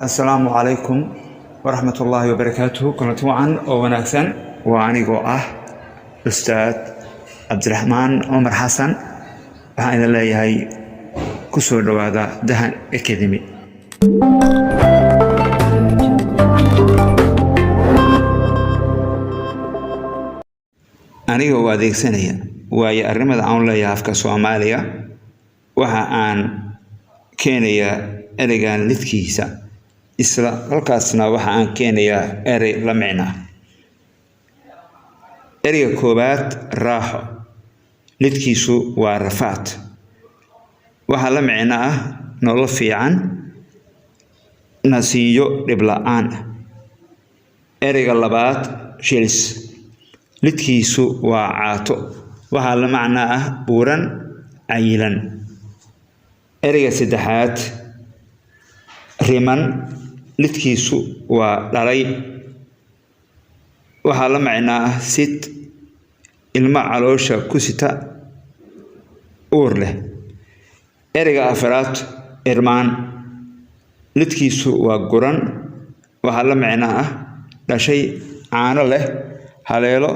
السلام عليكم ورحمة الله وبركاته. كنت وعن ونكسن وعني قوة أستاذ عبد الرحمن عمر حسن وحين الله يهي كسور هذا دهن أكاديمي. أنا هو ذيك سنة ويا الرمض عون لا يافك سوماليا وها كينيا أرجان لتكيسا isla halkaasna waxa aan keenayaa eray la micna ereyga koobaad raaxo lidkiisu waa rafaat waxa la micna ah nolol fiican nasiyo dhib la'aan ereyga labaad shilis lidkiisu waa caato waxa la macna ah buuran cayilan ereyga saddexaad riman lidkiisu waa dhalay waxa la macnaa sit ilma caloosha ku sita uur leh ereyga afraad irmaan lidkiisu waa guran waxa la macnaa dhashay caano leh haleelo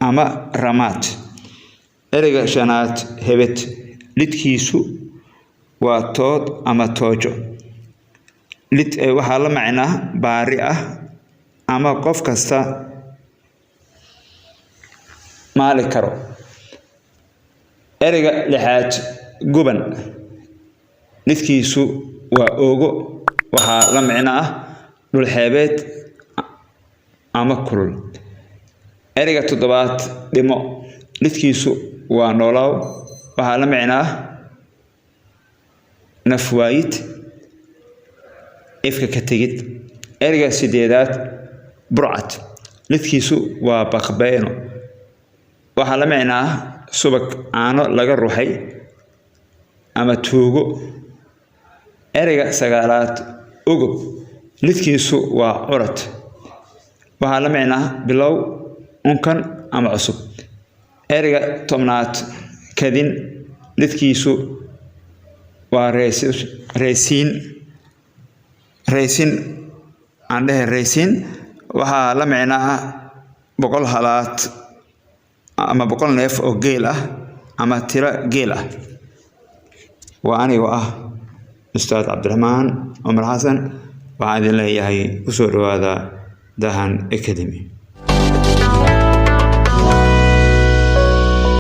ama ramaad ereyga shanaad hebet lidkiisu waa tood ama toojo waxaa la macnaa baari ah ama qof kasta maali karo ereyga lixaad guban lidkiisu waa oogo waxaa la macnaa dhul xeebeed ama kulul ereyga toddobaad dhimo lidkiisu waa noolaaw waxaa la macnaa nafwaayid ifka ka tegid ereyga sideedaad burcad lidkiisu waa baqbeeno waxaa la macnaa subag caano laga ruxay ama tuugo ereyga sagaalaad ugob lidkiisu waa curad waxaa la macnaa bilow unkan ama cusub ereyga tobnaad kadin lidkiisu waa raysiin waxaa la macnaa boqol halaad ama boqol neef oo geel ah ama tiro geel ah waa aniga Ustaad Cabdiraxmaan Cumar Xasan waxaan idin leeyahay u soo dhawaada Dahan Academy.